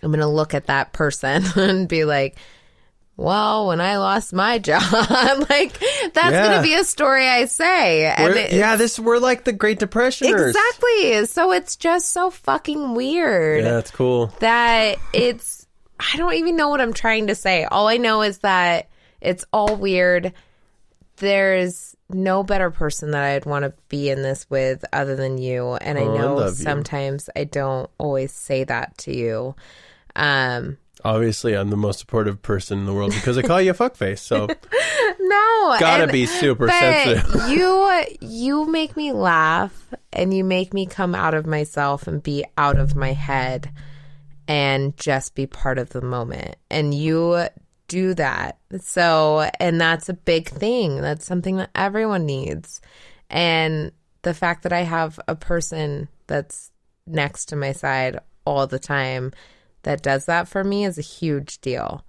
I'm going to look at that person and be like, well, when I lost my job, like, that's going to be a story I say. And we're like the Great Depressioners. Exactly. So it's just so fucking weird. Yeah, that's cool. That I don't even know what I'm trying to say. All I know is that it's all weird. There's no better person that I'd want to be in this with other than you. And I know sometimes I don't always say that to you. Obviously, I'm the most supportive person in the world because I call you a fuckface. So no, gotta be super sensitive. You make me laugh, and you make me come out of myself and be out of my head, and just be part of the moment. And you do that. So, and that's a big thing. That's something that everyone needs. And the fact that I have a person that's next to my side all the time that does that for me is a huge deal.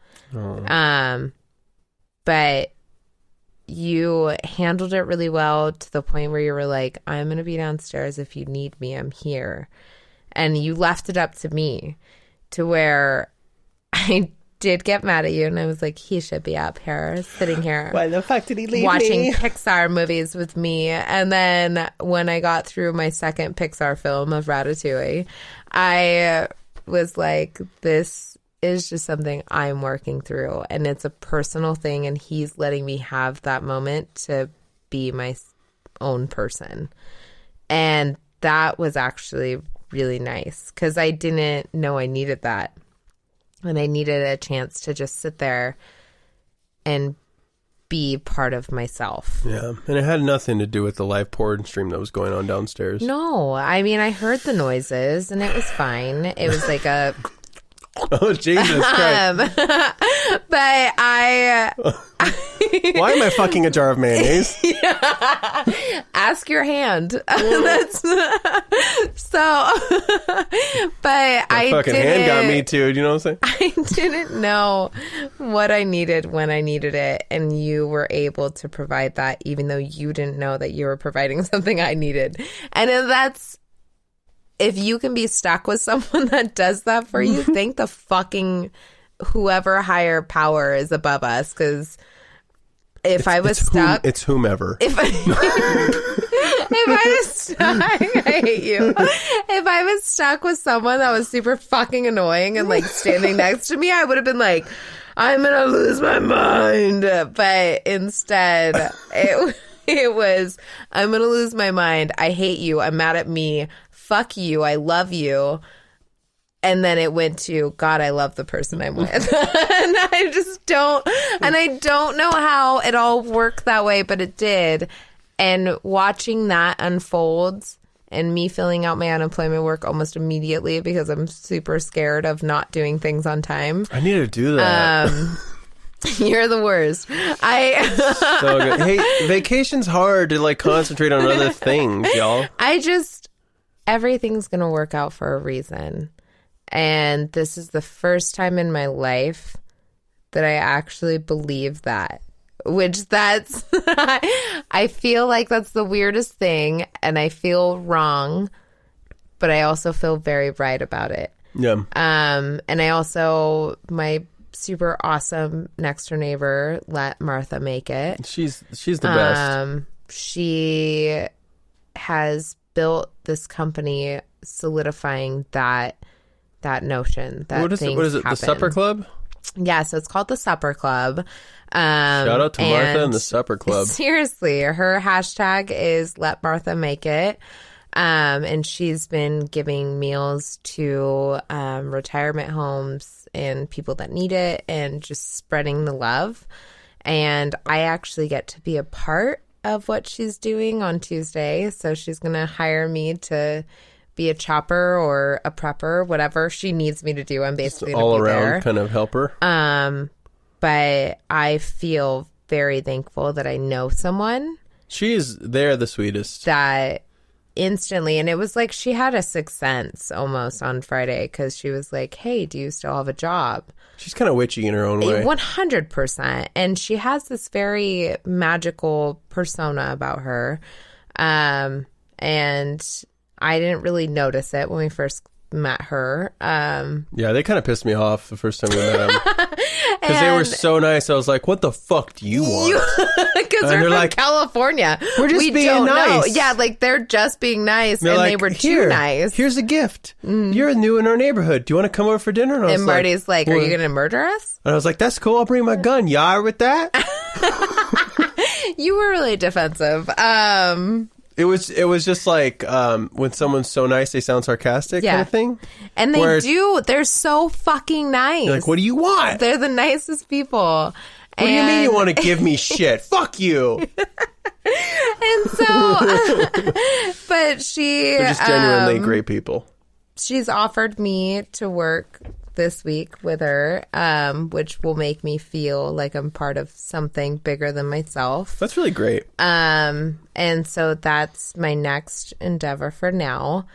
But you handled it really well to the point where you were like, I'm going to be downstairs if you need me. I'm here. And you left it up to me to where I did get mad at you, and I was like, he should be up here, sitting here. Why the fuck did he leave watching me? Pixar movies with me. And then when I got through my second Pixar film of Ratatouille, I was like, this is just something I'm working through, and it's a personal thing, and he's letting me have that moment to be my own person. And that was actually really nice because I didn't know I needed that. And I needed a chance to just sit there and be part of myself. Yeah. And it had nothing to do with the live porn stream that was going on downstairs. No. I mean, I heard the noises and it was fine. It was like a... Oh, Jesus Christ. But Why am I fucking a jar of mayonnaise? Ask your hand. That's so. But My fucking hand got me too. Do you know what I'm saying? I didn't know what I needed when I needed it, and you were able to provide that, even though you didn't know that you were providing something I needed. And that's. If you can be stuck with someone that does that for you, thank the fucking whoever higher power is above us. Because if I was stuck... it's whomever. If I was stuck... I hate you. If I was stuck with someone that was super fucking annoying and like standing next to me, I would have been like, I'm going to lose my mind. But instead, it was, I'm going to lose my mind. I hate you. I'm mad at me. Fuck you, I love you. And then it went to, God, I love the person I'm with. And I just don't, and I don't know how it all worked that way, but it did. And watching that unfold and me filling out my unemployment work almost immediately because I'm super scared of not doing things on time. I need to do that. You're the worst. So good. Hey, vacation's hard to like concentrate on other things, y'all. Everything's going to work out for a reason. And this is the first time in my life that I actually believe that. Which that's... I feel like that's the weirdest thing. And I feel wrong. But I also feel very right about it. Yeah. And I also... My super awesome next door neighbor let Martha make it. She's the best. She has built this company solidifying that notion that what is it? happen. The Supper Club? Yeah, so it's called the Supper Club. Shout out to Martha and the Supper Club. Seriously, her hashtag is Let Martha Make It. And she's been giving meals to retirement homes and people that need it and just spreading the love. And I actually get to be a part of what she's doing on Tuesday. So she's going to hire me to be a chopper or a prepper, whatever she needs me to do. I'm basically all around there. kind of helper. But I feel very thankful that I know someone. They're the sweetest. That instantly, and it was like she had a sixth sense almost on Friday because she was like, hey, do you still have a job? She's kind of witchy in her own way. 100%. And she has this very magical persona about her. And I didn't really notice it when we first met her. Yeah, they kind of pissed me off the first time we met them. Because they were so nice. I was like, what the fuck do you want? Because they're from like, California. We're just being nice. Know. Yeah, like they're just being nice. And like, they were too nice. Here's a gift. You're new in our neighborhood. Do you want to come over for dinner? And Marty's like, are you going to murder us? And I was like, that's cool. I'll bring my gun. You all right with that? You were really defensive. It was just like when someone's so nice they sound sarcastic kind of thing. And they're so fucking nice. You're like, what do you want? They're the nicest people. What do you mean you want to give me shit? Fuck you. And so, but they're just genuinely great people. She's offered me to work this week with her, which will make me feel like I'm part of something bigger than myself. That's really great. And so that's my next endeavor for now.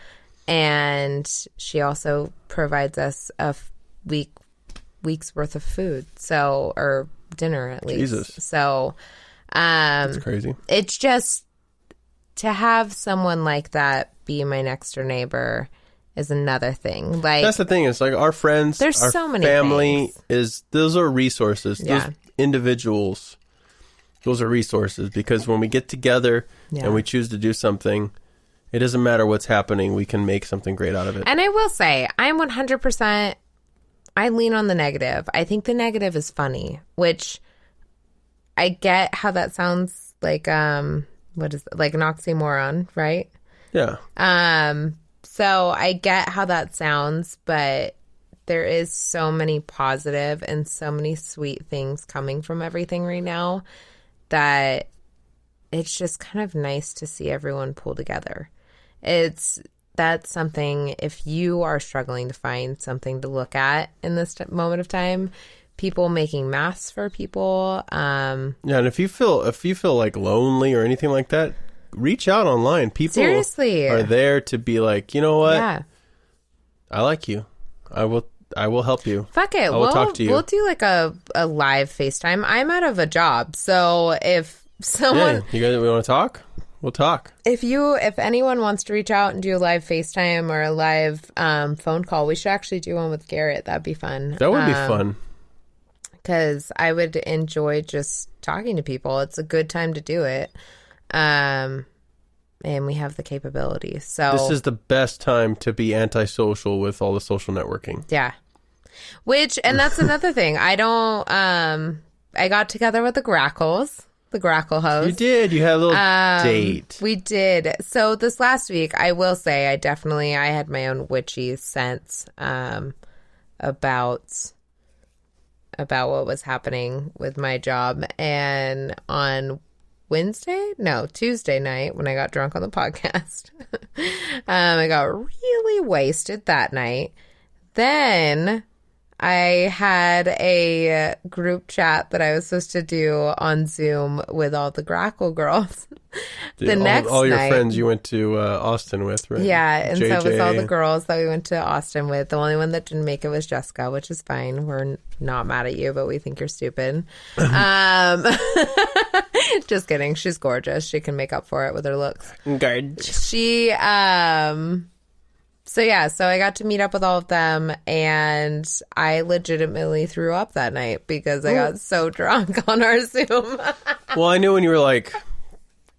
And she also provides us a week's worth of food, or dinner at least. Jesus. So that's crazy. It's just to have someone like that be my next door neighbor is another thing. Like, that's the thing. It's like our friends, there's our so many family things. Those are resources. Yeah. Those individuals, those are resources, because when we get together and we choose to do something, it doesn't matter what's happening. We can make something great out of it. And I will say, I'm 100%, I lean on the negative. I think the negative is funny, which I get how that sounds like, what is it? Like an oxymoron, right? Yeah. So I get how that sounds, but there is so many positive and so many sweet things coming from everything right now that it's just kind of nice to see everyone pull together. That's something, if you are struggling to find something to look at in this moment of time, people making masks for people. Yeah, and if you feel like lonely or anything like that, reach out online. People seriously are there to be like, you know what? Yeah. I like you. I will help you. Fuck it. We'll talk to you. We'll do like a live FaceTime. I'm out of a job, so if someone, you guys, we want to talk? We'll talk. If anyone wants to reach out and do a live FaceTime or a live phone call, we should actually do one with Garrett. That'd be fun. That would be fun. Because I would enjoy just talking to people. It's a good time to do it. And we have the capability. So this is the best time to be antisocial with all the social networking. Yeah. And that's another thing. I got together with the Grackles. The Grackle host. You did. You had a little date. We did. So this last week, I will say, I had my own witchy sense about what was happening with my job. And on Tuesday night, when I got drunk on the podcast, I got really wasted that night. Then I had a group chat that I was supposed to do on Zoom with all the Grackle girls. All your friends you went to Austin with, right? Yeah, and JJ. so it was all the girls that we went to Austin with. The only one that didn't make it was Jessica, which is fine. We're not mad at you, but we think you're stupid. Just kidding. She's gorgeous. She can make up for it with her looks. She, So I got to meet up with all of them, and I legitimately threw up that night because I got so drunk on our Zoom. Well, I knew when you were like,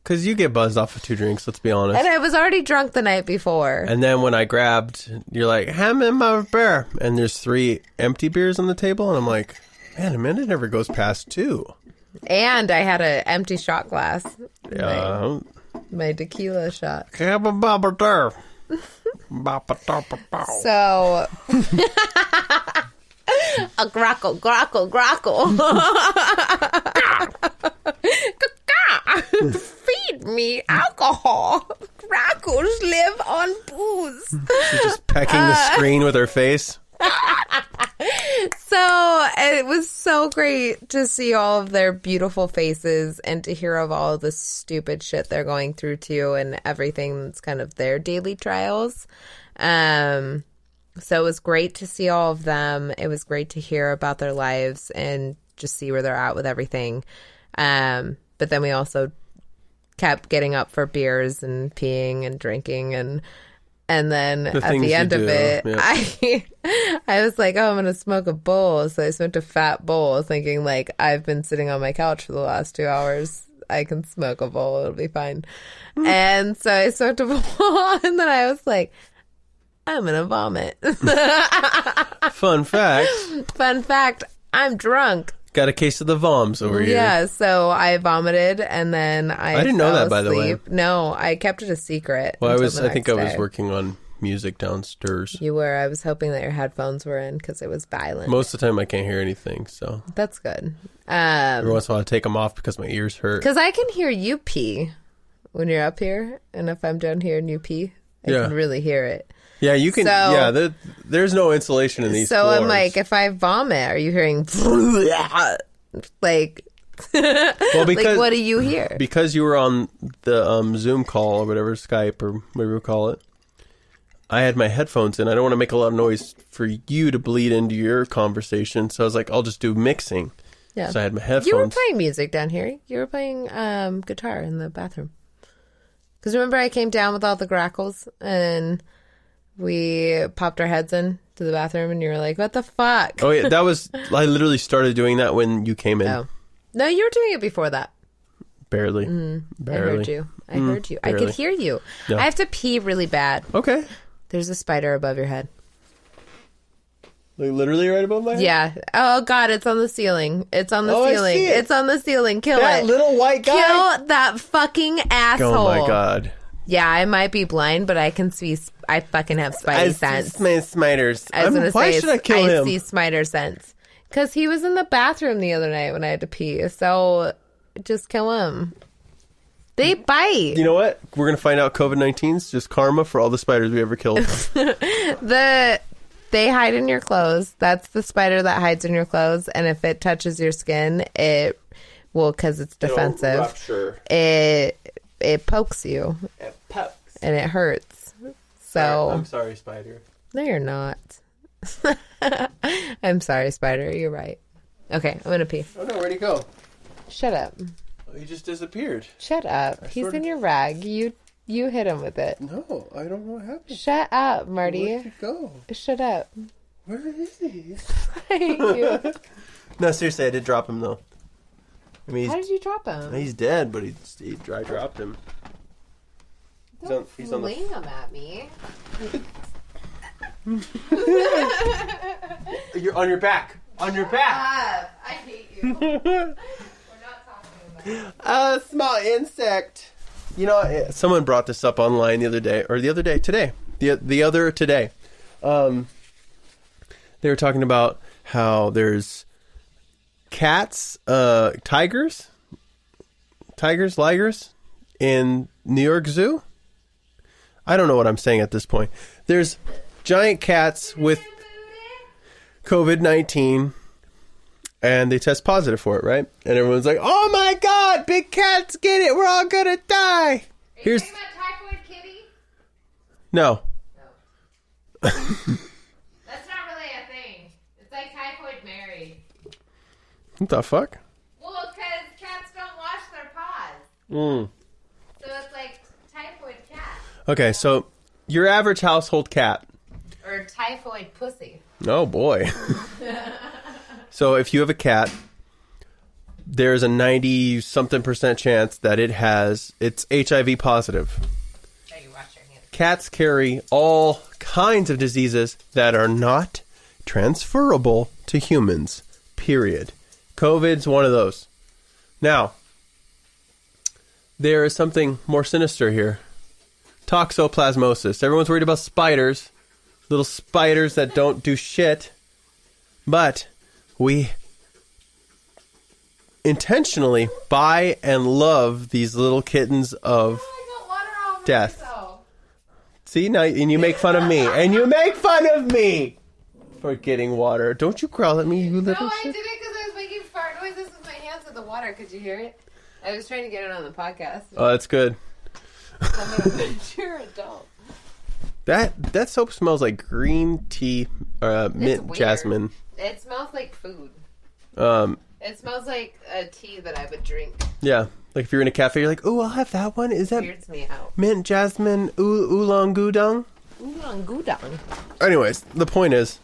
because you get buzzed off of 2 drinks, let's be honest. And I was already drunk the night before. And then when I grabbed, you're like, ham in my beer. And there's 3 empty beers on the table, and I'm like, man, Amanda never goes past 2. And I had an empty shot glass. Yeah. My tequila shot. Have a bubble there. So, a grackle. Feed me alcohol. Grackles live on booze. She's just pecking the screen with her face. So it was so great to see all of their beautiful faces and to hear of all of the stupid shit they're going through too, and everything that's kind of their daily trials. So it was great to see all of them. It was great to hear about their lives and just see where they're at with everything. But then we also kept getting up for beers and peeing and drinking, and And then at things the you end of do, it, yeah. I was like, oh, I'm going to smoke a bowl. So I smoked a fat bowl thinking like, I've been sitting on my couch for the last 2 hours. I can smoke a bowl. It'll be fine. And so I smoked a bowl and then I was like, I'm going to vomit. Fun fact. Fun fact, I'm drunk. Got a case of the voms over here. Yeah, so I vomited and then I didn't know fell that, by the way. asleep. No, I kept it a secret. Well, until the I think next I was day. working on music downstairs. You were. I was hoping that your headphones were in because it was violent. Most of the time I can't hear anything, so. That's good. Every once in a while I take them off because my ears hurt. Because I can hear you pee when you're up here. And if I'm down here and you pee, I Yeah. can really hear it. Yeah, you can. So- Yeah, there's no insulation in these So floors. I'm like, if I vomit, are you hearing like, well, because, like what do you hear? because you were on the Zoom call or whatever, Skype or whatever you call it, I had my headphones in. I don't want to make a lot of noise for you to bleed into your conversation. So I was like, I'll just do mixing. Yeah. So I had my headphones. You were playing music down here. You were playing guitar in the bathroom. Because remember I came down with all the grackles and we popped our heads in to the bathroom and you were like, what the fuck? Oh, yeah. I literally started doing that when you came in. Oh. No, you were doing it before that. Barely. I Barely. heard you. I heard you. I barely. could hear you. Yeah. I have to pee really bad. Okay. There's a spider above your head. Like literally right above my head? Yeah. Oh, God, it's on the ceiling. It's on the Oh, I ceiling. see it. It's on the ceiling. Kill That it. little white guy? Kill that fucking asshole. Oh, my God. Yeah, I might be blind, but I can see. I fucking have spidey sense. My spiders. I was gonna Why say, should I kill him? see spider sense because he was in the bathroom the other night when I had to pee. So just kill him. They bite. You know what? We're going to find out COVID-19 is just karma for all the spiders we ever killed. They hide in your clothes. That's the spider that hides in your clothes, and if it touches your skin, it will, because it's defensive. Rupture. It pokes you It pokes. and it hurts. So I'm sorry, spider. no, you're not. I'm sorry, spider. You're right. Okay, I'm gonna pee. Oh, no. Where'd he go? Shut up. Oh, he just disappeared. Shut up. He's sort in of- your rag. You hit him with it. No, I don't know what happened. Shut up, Where'd Marty. he go? Shut up. Where is he? I hate you. No, seriously, I did drop him, though. I mean, How did you drop him? he's dead, but I dropped him. Don't he's on the- fling him at me. You're on your back. On your back. I hate you. We're not talking about it. A small insect. You know, someone brought this up online today. They were talking about how there's cats, tigers, ligers in New York Zoo. I don't know what I'm saying at this point. There's giant cats with COVID-19 and they test positive for it, right? And everyone's like, oh my God, big cats get it. We're all going to die. Here's Are you talking about typhoid kitty? no. That's not really a thing. It's like typhoid Mary. What the fuck? Well, because cats don't wash their paws. Mm. So it's like typhoid cat. Okay, so your average household cat. Or typhoid pussy. Oh boy. So if you have a cat, there's a 90-something% chance that it's HIV positive. Oh, you wash your hands. Cats carry all kinds of diseases that are not transferable to humans. Period. COVID's one of those. Now, there is something more sinister here. Toxoplasmosis. Everyone's worried about spiders. Little spiders that don't do shit. But we intentionally buy and love these little kittens of death. See, now, and you make fun of me. And you make fun of me for getting water. Don't you growl at me, you little No, I shit. did it because I was making fart noises with my hands with the water. Could you hear it? I was trying to get it on the podcast. Oh, that's good. I'm a mature adult. That soap smells like green tea, mint weird. jasmine. It smells like food. Um, It smells like a tea that I would drink. yeah, like if you're in a cafe, you're like, "Oh, I'll have that one." Is that Weirds me out. mint jasmine oolong gudong? Oolong Gudong. Anyways, the point is,